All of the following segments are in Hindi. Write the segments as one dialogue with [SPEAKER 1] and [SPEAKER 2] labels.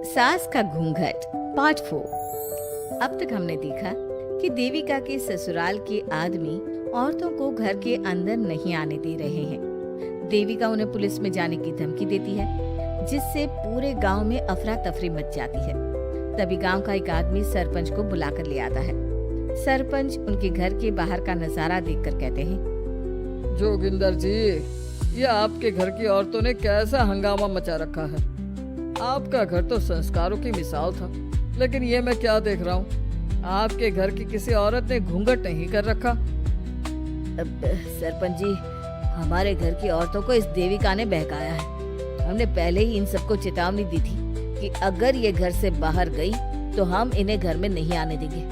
[SPEAKER 1] सास का घूंघट पार्ट 4। अब तक हमने देखा कि देविका के ससुराल के आदमी औरतों को घर के अंदर नहीं आने दे रहे हैं। देविका उन्हें पुलिस में जाने की धमकी देती है, जिससे पूरे गांव में अफरा तफरी मच जाती है। तभी गांव का एक आदमी सरपंच को बुलाकर ले आता है। सरपंच उनके घर के बाहर का नजारा देखकर कहते हैं,
[SPEAKER 2] जोगिंदर जी, ये आपके घर की औरतों ने कैसा हंगामा मचा रखा है। आपका घर तो संस्कारों की मिसाल था, लेकिन ये मैं क्या देख रहा हूँ, आपके घर की किसी औरत ने घूंघट नहीं कर रखा।
[SPEAKER 1] सरपंच जी, हमारे घर की औरतों को इस देविका ने बहकाया है। हमने पहले ही इन सबको चेतावनी दी थी कि अगर ये घर से बाहर गई तो हम इन्हें घर में नहीं आने देंगे।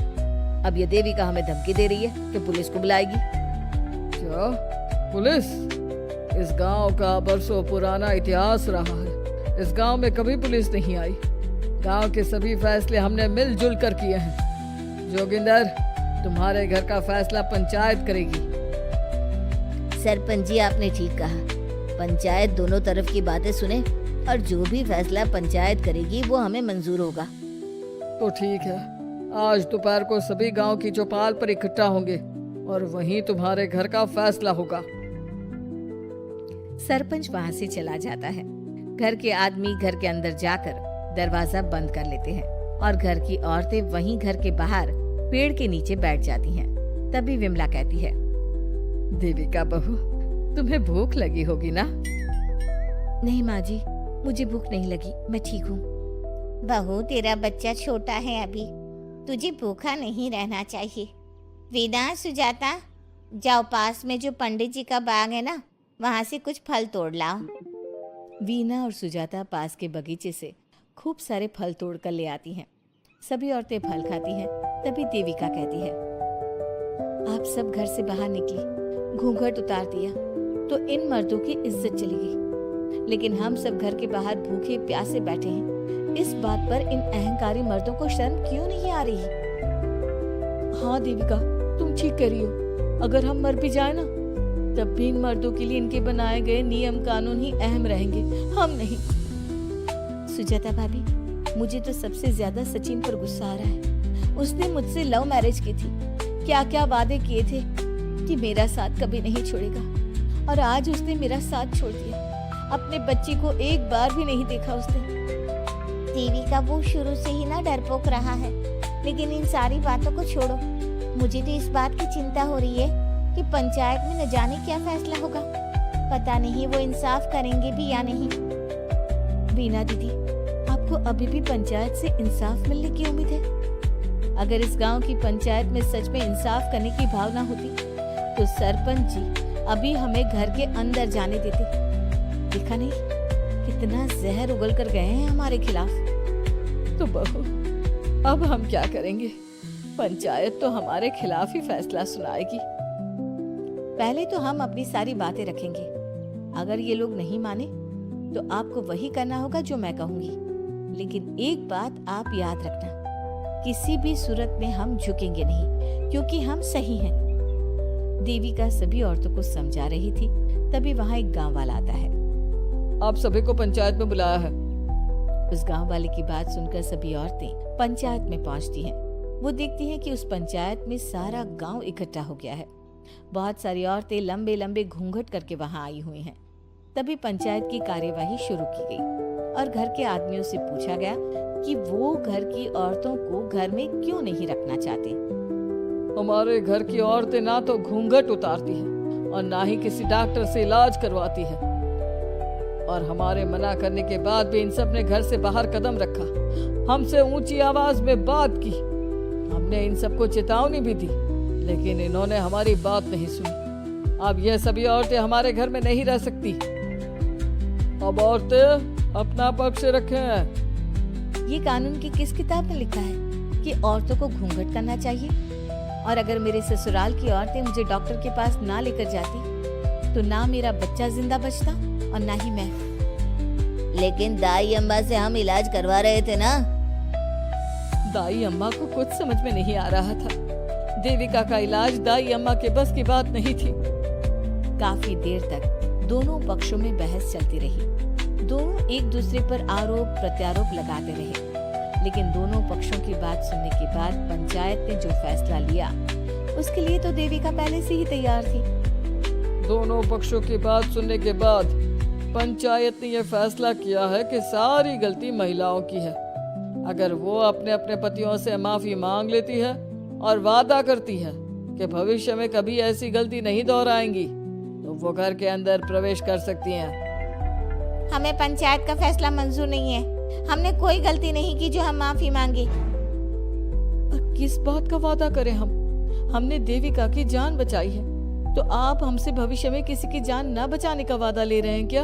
[SPEAKER 1] अब ये देविका हमें धमकी दे रही है कि पुलिस को बुलाएगी।
[SPEAKER 2] क्या पुलिस? इस गांव का बरसों पुराना इतिहास रहा है। इस गांव में कभी पुलिस नहीं आई। गांव के सभी फैसले हमने मिलजुल कर किए हैं। जोगिंदर, तुम्हारे घर का फैसला पंचायत करेगी।
[SPEAKER 1] सरपंच जी, आपने ठीक कहा। पंचायत दोनों तरफ की बातें सुने और जो भी फैसला पंचायत करेगी वो हमें मंजूर होगा।
[SPEAKER 2] तो ठीक है, आज दोपहर को सभी गांव की चौपाल पर इकट्ठा होंगे और वहीं तुम्हारे घर का फैसला होगा।
[SPEAKER 1] सरपंच वहां से चला जाता है। घर के आदमी घर के अंदर जाकर दरवाजा बंद कर लेते हैं और घर की औरतें वहीं घर के बाहर पेड़ के नीचे बैठ जाती हैं। तभी विमला कहती है,
[SPEAKER 2] देविका बहू, तुम्हें भूख लगी होगी ना?
[SPEAKER 1] नहीं माँ जी, मुझे भूख नहीं लगी, मैं ठीक हूँ।
[SPEAKER 3] बहू, तेरा बच्चा छोटा है अभी, तुझे भूखा नहीं रहना चाहिए। वीना, सुजाता, जाओ पास में जो पंडित जी का बाग है ना, वहाँ से कुछ फल तोड़ लाओ।
[SPEAKER 1] वीना और सुजाता पास के बगीचे से खूब सारे फल तोड़ कर ले आती हैं। सभी औरतें फल खाती हैं। तभी देविका कहती है, आप सब घर से बाहर निकली, घूंघट उतार दिया तो इन मर्दों की इज्जत चली गई, लेकिन हम सब घर के बाहर भूखे प्यासे बैठे हैं। इस बात पर इन अहंकारी मर्दों को शर्म क्यों नहीं आ रही? हाँ देविका, तुम ठीक कह रही हो। अगर हम मर भी जाए ना, तब भी इन मर्दों के लिए इनके बनाए गए नियम कानून ही अहम रहेंगे, हम नहीं। सुजाता भाभी, मुझे तो सबसे ज्यादा सचिन पर गुस्सा आ रहा है। उसने मुझसे लव मैरिज की थी, क्या क्या वादे किए थे कि मेरा साथ कभी नहीं छोड़ेगा, और आज उसने मेरा साथ छोड़ दिया। अपने बच्चे को एक बार भी नहीं देखा उसने।
[SPEAKER 3] देविका, वो शुरू से ही ना डरपोक रहा है, लेकिन इन सारी बातों को छोड़ो। मुझे तो इस बात की चिंता हो रही है कि पंचायत में न जाने क्या फैसला होगा। पता नहीं वो इंसाफ करेंगे भी या नहीं।
[SPEAKER 1] वीना दीदी, आपको अभी भी पंचायत से इंसाफ मिलने की उम्मीद है? अगर इस गांव की पंचायत में सच में इंसाफ करने की भावना होती तो सरपंच जी अभी हमें घर के अंदर जाने देते। देखा नहीं कितना जहर उगल कर गए हैं हमारे खिलाफ।
[SPEAKER 2] तो बहू, अब हम क्या करेंगे? पंचायत तो हमारे खिलाफ ही फैसला सुनाएगी।
[SPEAKER 1] पहले तो हम अपनी सारी बातें रखेंगे। अगर ये लोग नहीं माने तो आपको वही करना होगा जो मैं कहूंगी। लेकिन एक बात आप याद रखना, किसी भी सूरत में हम झुकेंगे नहीं, क्योंकि हम सही हैं। देविका सभी औरतों को समझा रही थी। तभी वहाँ एक गांव वाला आता है।
[SPEAKER 2] आप सभी को पंचायत में बुलाया है।
[SPEAKER 1] उस गांव वाले की बात सुनकर सभी औरतें पंचायत में पहुंचती हैं। वो देखती हैं कि उस पंचायत में सारा गांव इकट्ठा हो गया है। बहुत सारी औरतें लंबे लंबे घूंघट करके वहां आई हुई हैं। तभी पंचायत की कार्यवाही शुरू की गई और घर के आदमियों से पूछा गया कि वो घर की औरतों को घर में क्यों नहीं रखना चाहते।
[SPEAKER 2] हमारे घर की औरतें ना तो घूंघट उतारती हैं और ना ही किसी डॉक्टर से इलाज करवाती है, और हमारे मना करने के बाद भी इन सब ने घर से बाहर कदम रखा, हमसे ऊंची आवाज में बात की। हमने इन सबको चेतावनी भी दी, लेकिन इन्होंने हमारी बात नहीं सुनी। अब यह सभी औरतें हमारे घर में नहीं रह सकती। अब औरतें अपना पक्ष रखें।
[SPEAKER 1] ये कानून की किस किताब में लिखा है कि औरतों को घूंघट करना चाहिए? और अगर मेरे ससुराल की औरतें मुझे डॉक्टर के पास ना लेकर जाती तो ना मेरा बच्चा जिंदा बचता और ना ही मैं।
[SPEAKER 3] लेकिन दाई अम्मा से हम इलाज करवा रहे थे ना।
[SPEAKER 2] दाई अम्मा को कुछ समझ में नहीं आ रहा था। देविका का इलाज दाई अम्मा के बस की बात नहीं थी।
[SPEAKER 1] काफी देर तक दोनों पक्षों में बहस चलती रही। दोनों एक दूसरे पर आरोप प्रत्यारोप लगाते रहे, लेकिन दोनों पक्षों की बात सुनने के बाद पंचायत ने जो फैसला लिया उसके लिए तो देविका पहले से ही तैयार थी।
[SPEAKER 2] दोनों पक्षों की बात सुनने के बाद पंचायत ने यह फैसला किया है कि सारी गलती महिलाओं की है। अगर वो अपने अपने पतियों से माफी मांग लेती है और वादा करती है कि भविष्य में कभी ऐसी गलती नहीं दोहराएंगी, तो वो घर के अंदर प्रवेश कर सकती हैं।
[SPEAKER 3] हमें पंचायत का फैसला मंजूर नहीं है। हमने कोई गलती नहीं की जो हम माफी मांगे।
[SPEAKER 2] और किस बात का वादा करें हम? हमने देविका की जान बचाई है, तो आप हमसे भविष्य में किसी की जान न बचाने का वादा ले रहे हैं क्या?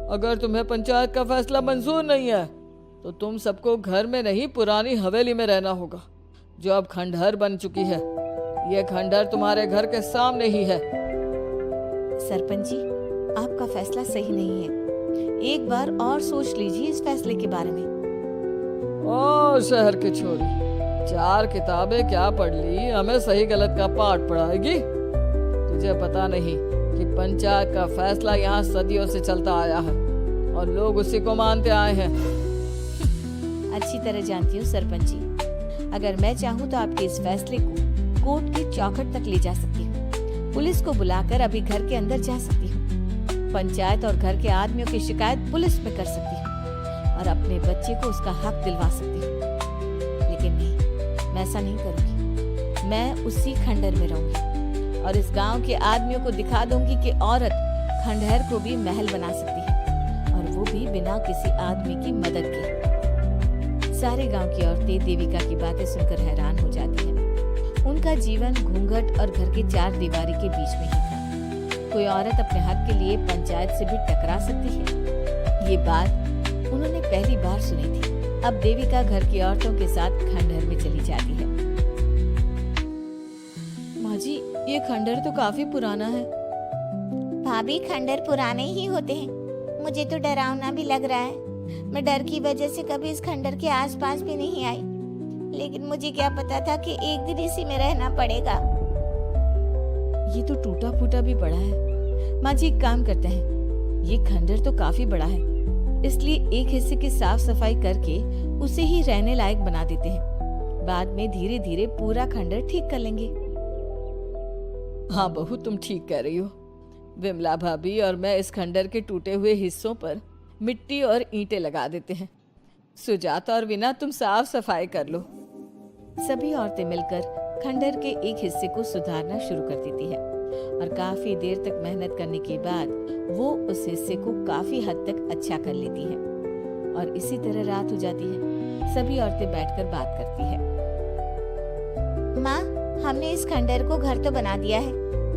[SPEAKER 2] अगर तुम्हें पंचायत का फैसला मंजूर नहीं है तो तुम सबको घर में नहीं पुरानी हवेली में रहना होगा, जो अब खंडहर बन चुकी है। ये खंडहर तुम्हारे घर के सामने ही है।
[SPEAKER 1] सरपंच जी, आपका फैसला सही नहीं है। एक बार और सोच लीजिए इस फैसले के बारे में।
[SPEAKER 2] ओ शहर की छोरी, 4 किताबें क्या पढ़ ली, हमें सही गलत का पाठ पढ़ाएगी? तुझे पता नहीं कि पंचायत का फैसला यहाँ सदियों से चलता आया है और लोग उसी को मानते आए हैं।
[SPEAKER 1] अच्छी तरह जानती हूँ सरपंच जी, अगर मैं चाहूँ तो आपके इस फैसले को कोर्ट की चौखट तक ले जा सकती हूँ। पुलिस को बुलाकर अभी घर के अंदर जा सकती हूँ। पंचायत और घर के आदमियों की शिकायत पुलिस में कर सकती हूँ और अपने बच्चे को उसका हक दिलवा सकती हूँ। लेकिन नहीं, मैं ऐसा नहीं करूँगी। मैं उसी खंडहर में रहूंगी और इस गांव के आदमियों को दिखा दूंगी कि औरत खंडहर को भी महल बना सकती है, और वो भी बिना किसी आदमी की मदद के। सारे गांव की औरतें देविका की बातें सुनकर हैरान हो जाती हैं। उनका जीवन घूंघट और घर की 4 दीवारी के बीच में ही था। कोई औरत अपने हक के लिए पंचायत से भी टकरा सकती है, ये बात उन्होंने पहली बार सुनी थी। अब देविका घर की औरतों के साथ खंडहर में चली जाती है।
[SPEAKER 2] माँ जी, ये खंडहर तो काफी पुराना है।
[SPEAKER 3] भाभी, खंडहर पुराने ही होते हैं। मुझे तो डरावना भी लग रहा है। मैं डर की वजह से कभी इस खंडहर के आसपास भी नहीं आई, लेकिन मुझे क्या पता था कि एक दिन इसी में रहना पड़ेगा।
[SPEAKER 1] ये तो टूटा फूटा भी बड़ा है। माँ जी, एक काम करते हैं, ये खंडहर तो काफी बड़ा है, इसलिए एक हिस्से की साफ सफाई करके उसे ही रहने लायक बना देते हैं। बाद में धीरे धीरे पूरा खंडहर ठीक कर लेंगे।
[SPEAKER 2] हाँ बहू, तुम ठीक कह रही हो। विमला भाभी और मैं इस खंडहर के टूटे हुए हिस्सों पर मिट्टी और ईंटें लगा देते हैं। सुजाता और विना, तुम साफ सफाई कर लो।
[SPEAKER 1] सभी औरतें मिलकर खंडहर के एक हिस्से को सुधारना शुरू कर देती है और काफी देर तक मेहनत करने के बाद वो उस हिस्से को काफी हद तक अच्छा कर लेती है। और इसी तरह रात हो जाती है। सभी औरतें बैठकर बात करती है।
[SPEAKER 3] माँ, हमने इस खंडहर को घर तो बना दिया है,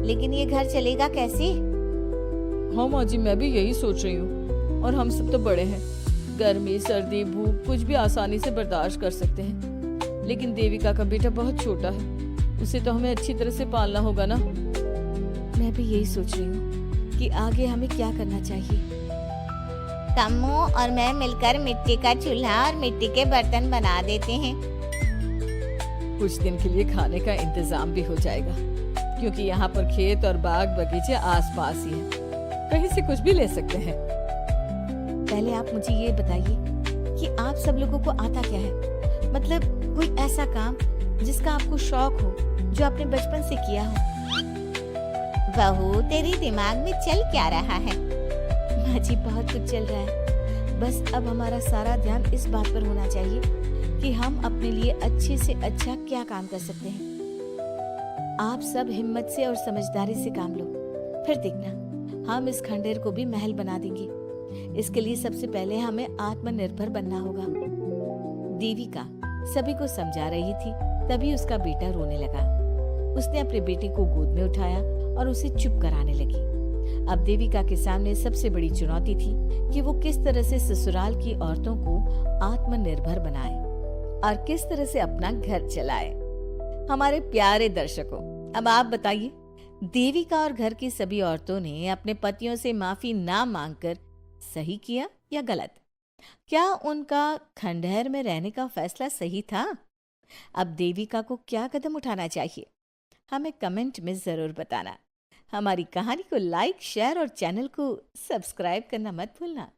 [SPEAKER 3] लेकिन ये घर चलेगा कैसे?
[SPEAKER 2] हाँ माँ जी, मैं भी यही सोच रही हूँ। और हम सब तो बड़े हैं, गर्मी सर्दी भूख कुछ भी आसानी से बर्दाश्त कर सकते हैं, लेकिन देविका का बेटा बहुत छोटा है, उसे तो हमें अच्छी तरह से पालना होगा ना।
[SPEAKER 1] मैं भी यही सोच रही हूँ कि आगे हमें क्या करना चाहिए।
[SPEAKER 3] कम्मू और मैं मिलकर मिट्टी का चूल्हा और मिट्टी के बर्तन बना देते हैं।
[SPEAKER 2] कुछ दिन के लिए खाने का इंतजाम भी हो जाएगा, क्योंकि यहाँ पर खेत और बाग बगीचे आसपास ही हैं, कहीं से कुछ भी ले सकते हैं।
[SPEAKER 1] पहले आप मुझे ये बताइए कि आप सब लोगों को आता क्या है, मतलब कोई ऐसा काम जिसका आपको शौक हो, जो आपने बचपन से किया हो।
[SPEAKER 3] बहू, तेरी दिमाग में चल क्या रहा है?
[SPEAKER 1] माँ जी, बहुत कुछ चल रहा है, बस अब हमारा सारा ध्यान इस बात पर होना चाहिए कि हम अपने लिए अच्छे से अच्छा क्या काम कर सकते हैं। आप सब हिम्मत से और समझदारी से काम लो, फिर देखना हम इस खंडहर को भी महल बना देंगे। इसके लिए सबसे पहले हमें आत्मनिर्भर बनना होगा। देविका सभी को समझा रही थी, तभी उसका बेटा रोने लगा। उसने अपने बेटे को गोद में उठाया और उसे चुप कराने लगी। अब देविका के सामने सबसे बड़ी चुनौती थी कि वो किस तरह से ससुराल की औरतों को आत्मनिर्भर बनाए और किस तरह से अपना घर चलाए। हमारे प्यारे दर्शकों, अब आप बताइए, देविका और घर की सभी औरतों ने अपने पतियों से माफी ना मांगकर सही किया या गलत? क्या उनका खंडहर में रहने का फैसला सही था? अब देविका को क्या कदम उठाना चाहिए, हमें कमेंट में जरूर बताना। हमारी कहानी को लाइक, शेयर और चैनल को सब्सक्राइब करना मत भूलना।